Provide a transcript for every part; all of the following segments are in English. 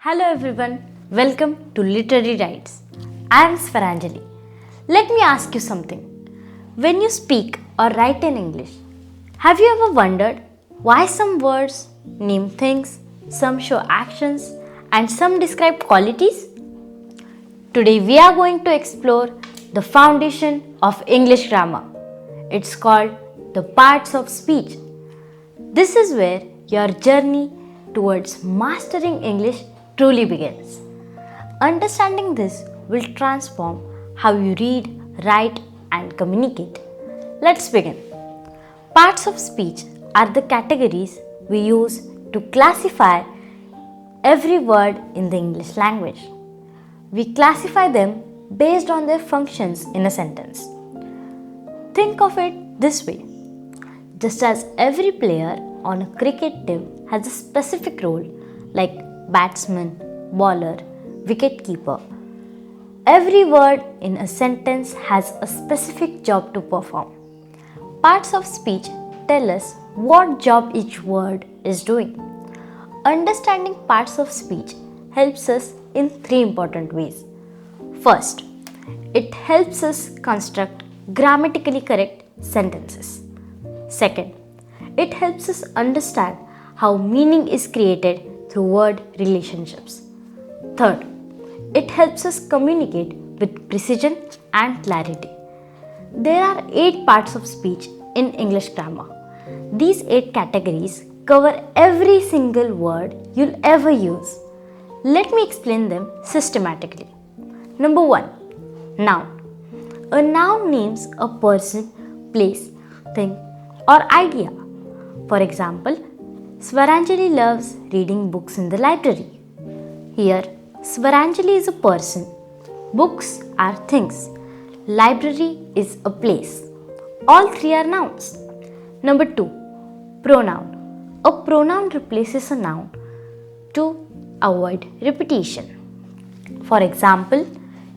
Hello everyone, welcome to Literary Rights. I am Svaranjali. Let me ask you something. When you speak or write in English, have you ever wondered why some words name things, some show actions, and some describe qualities? Today we are going to explore the foundation of English grammar. It's called the parts of speech. This is where your journey towards mastering English truly begins. Understanding this will transform how you read, write, and communicate. Let's begin. Parts of speech are the categories we use to classify every word in the English language. We classify them based on their functions in a sentence. Think of it this way. Just as every player on a cricket team has a specific role like batsman, bowler, wicket-keeper, every word in a sentence has a specific job to perform. Parts of speech tell us what job each word is doing. Understanding parts of speech helps us in three important ways. First, it helps us construct grammatically correct sentences. Second, it helps us understand how meaning is created through word relationships. Third, it helps us communicate with precision and clarity. There are 8 parts of speech in English grammar. These 8 categories cover every single word you'll ever use. Let me explain them systematically. Number 1. Noun. A noun names a person, place, thing, or idea. For example, Svaranjali loves reading books in the library. Here, Svaranjali is a person, books are things, library is a place. All 3 are nouns. Number 2. Pronoun. A pronoun replaces a noun to avoid repetition. For example,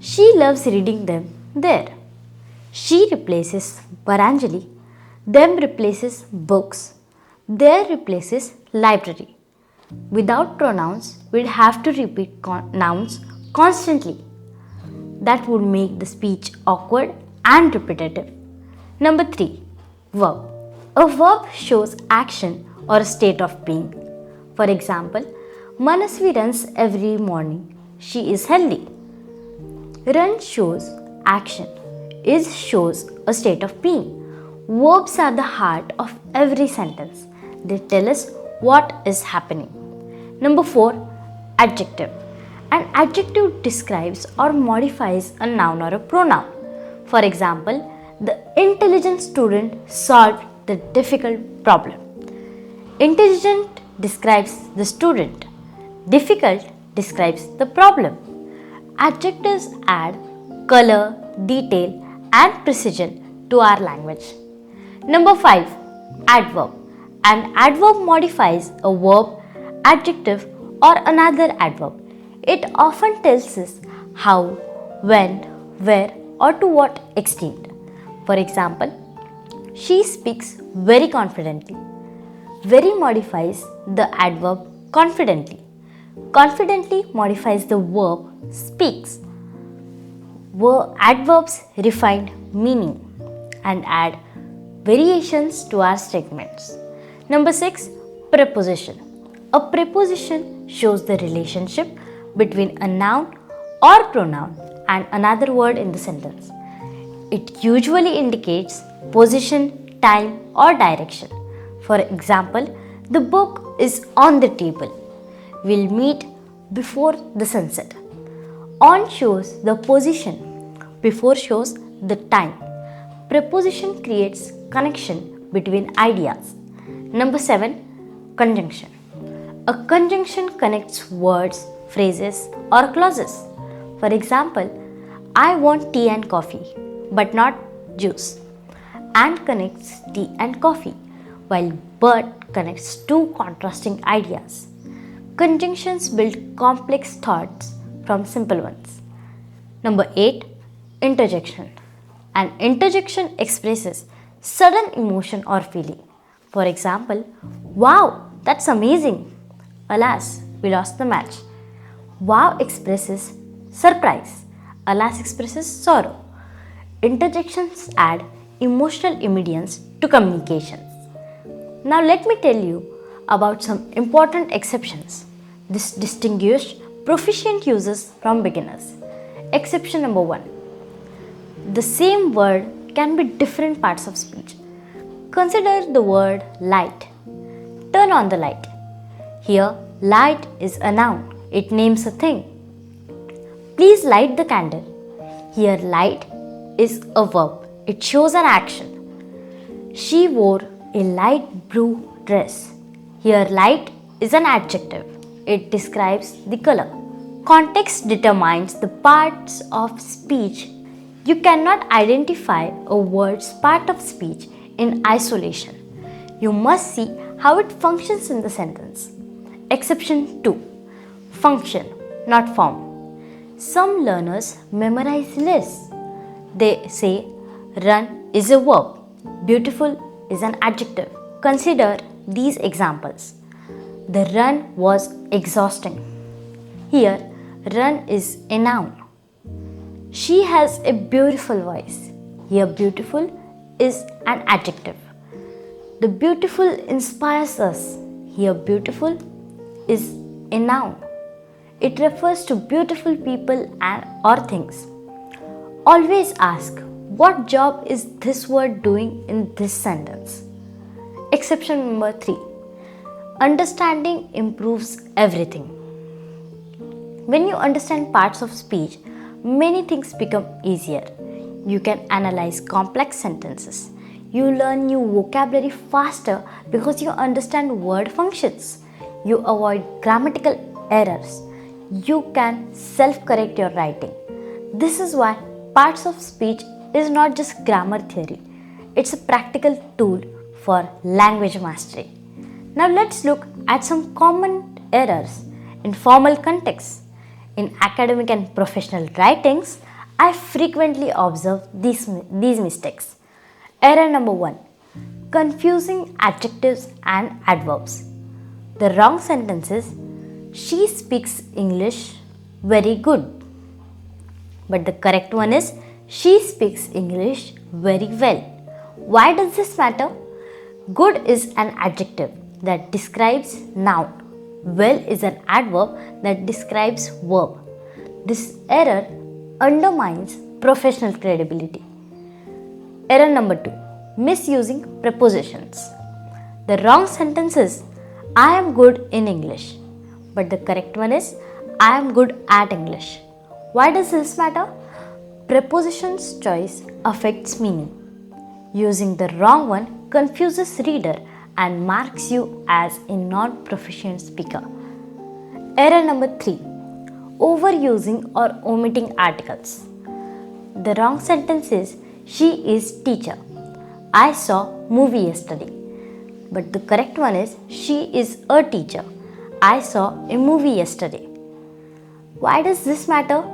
she loves reading them there. She replaces Svaranjali, them replaces books, there replaces library. Without pronouns, we'd have to repeat nouns constantly. That would make the speech awkward and repetitive. Number 3. Verb. A verb shows action or a state of being. For example, Manasvi runs every morning. She is healthy. Run shows action. Is shows a state of being. Verbs are the heart of every sentence. They tell us what is happening. Number 4. Adjective. An adjective describes or modifies a noun or a pronoun. For example, the intelligent student solved the difficult problem. Intelligent describes the student. Difficult describes the problem. Adjectives add color, detail, and precision to our language. Number 5. Adverb. An adverb modifies a verb, adjective, or another adverb. It often tells us how, when, where, or to what extent. For example, she speaks very confidently. Very modifies the adverb confidently. Confidently modifies the verb speaks. Adverbs refine meaning and add variations to our statements. Number 6. Preposition. A preposition shows the relationship between a noun or pronoun and another word in the sentence. It usually indicates position, time, or direction. For example, the book is on the table. We'll meet before the sunset. On shows the position. Before shows the time. Preposition creates connection between ideas. Number 7. Conjunction. A conjunction connects words, phrases, or clauses. For example, I want tea and coffee, but not juice. And connects tea and coffee, while but connects two contrasting ideas. Conjunctions build complex thoughts from simple ones. Number 8. Interjection. An interjection expresses sudden emotion or feeling. For example, wow, that's amazing. Alas, we lost the match. Wow expresses surprise. Alas expresses sorrow. Interjections add emotional immediance to communications. Now let me tell you about some important exceptions. This distinguished proficient uses from beginners. Exception number 1. The same word can be different parts of speech. Consider the word light. Turn on the light. Here, light is a noun. It names a thing. Please light the candle. Here, light is a verb. It shows an action. She wore a light blue dress. Here, light is an adjective. It describes the color. Context determines the parts of speech. You cannot identify a word's part of speech in isolation. You must see how it functions in the sentence. Exception 2. Function, not form. Some learners memorize lists. They say run is a verb, beautiful is an adjective. Consider these examples. The run was exhausting. Here, run is a noun. She has a beautiful voice. Here, beautiful is an adjective. The beautiful inspires us. Here, beautiful is a noun. It refers to beautiful people and or things. Always ask, what job is this word doing in this sentence? Exception number 3. Understanding improves everything. When you understand parts of speech, many things become easier. You can analyze complex sentences. You learn new vocabulary faster because you understand word functions. You avoid grammatical errors. You can self-correct your writing. This is why parts of speech is not just grammar theory. It's a practical tool for language mastery. Now let's look at some common errors in formal contexts. In academic and professional writings, I frequently observe these mistakes. Error number 1. Confusing adjectives and adverbs. The wrong sentence is, she speaks English very good. But the correct one is, she speaks English very well. Why does this matter? Good is an adjective that describes noun. Well is an adverb that describes verb. This error undermines professional credibility. Error number 2. Misusing prepositions. The wrong sentence is, I am good in English. But the correct one is, I am good at English. Why does this matter? Preposition's choice affects meaning. Using the wrong one confuses reader and marks you as a non-proficient speaker. Error number 3. Overusing or omitting articles. The wrong sentence is, she is teacher. I saw movie yesterday. But the correct one is, she is a teacher. I saw a movie yesterday. Why does this matter?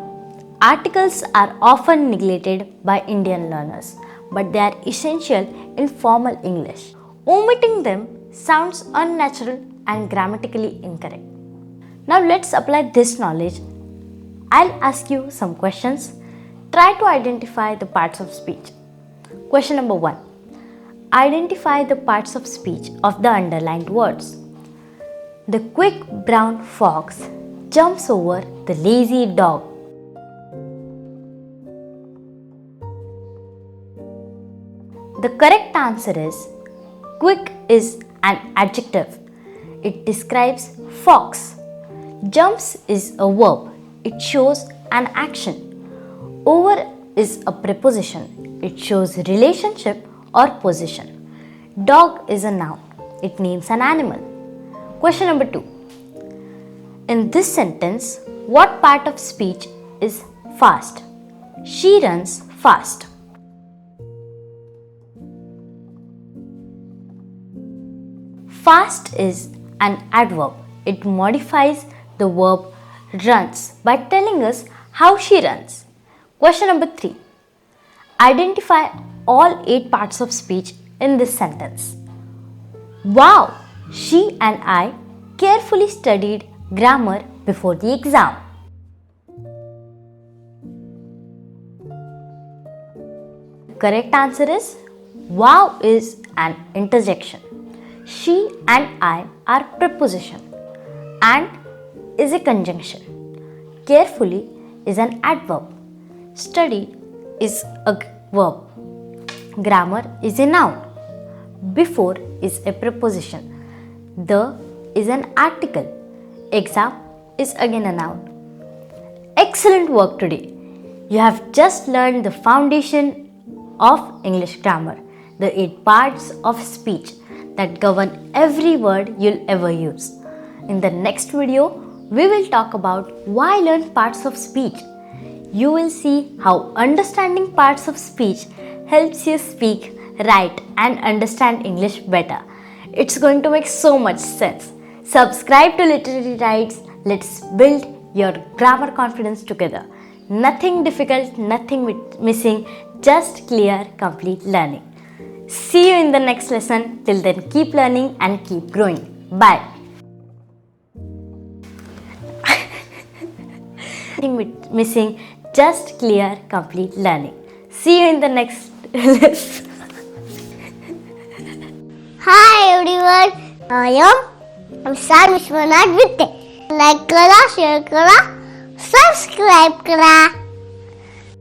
Articles are often neglected by Indian learners, but they are essential in formal English. Omitting them sounds unnatural and grammatically incorrect. Now let's apply this knowledge. I'll ask you some questions. Try to identify the parts of speech. Question number 1. Identify the parts of speech of the underlined words. The quick brown fox jumps over the lazy dog. The correct answer is, quick is an adjective. It describes fox. Jumps is a verb. It shows an action. Over is a preposition. It shows relationship or position. Dog is a noun. It names an animal. Question number 2. In this sentence, what part of speech is fast? She runs fast. Fast is an adverb. It modifies the verb runs by telling us how she runs. Question number 3. Identify all 8 parts of speech in this sentence. Wow! She and I carefully studied grammar before the exam. correct answer is wow is an interjection. She and I are preposition and is a conjunction. Carefully is an adverb. Study is a verb. Grammar is a noun. Before is a preposition. The is an article. Exam is again a noun. Excellent work today. You have just learned the foundation of English grammar, the 8 parts of speech that govern every word you'll ever use. In the next video, we will talk about why learn parts of speech. You will see how understanding parts of speech helps you speak, write, and understand English better. It's going to make so much sense. Subscribe to Literary Rights. Let's build your grammar confidence together. Nothing difficult, nothing missing, just clear, complete learning. See you in the next lesson. Till then, keep learning and keep growing. Bye. Nothing missing, just clear, complete learning. See you in the next lesson. Hi everyone, how are you? I'm Sam Vishwanath Vitte. Like करा, share करा, subscribe करा.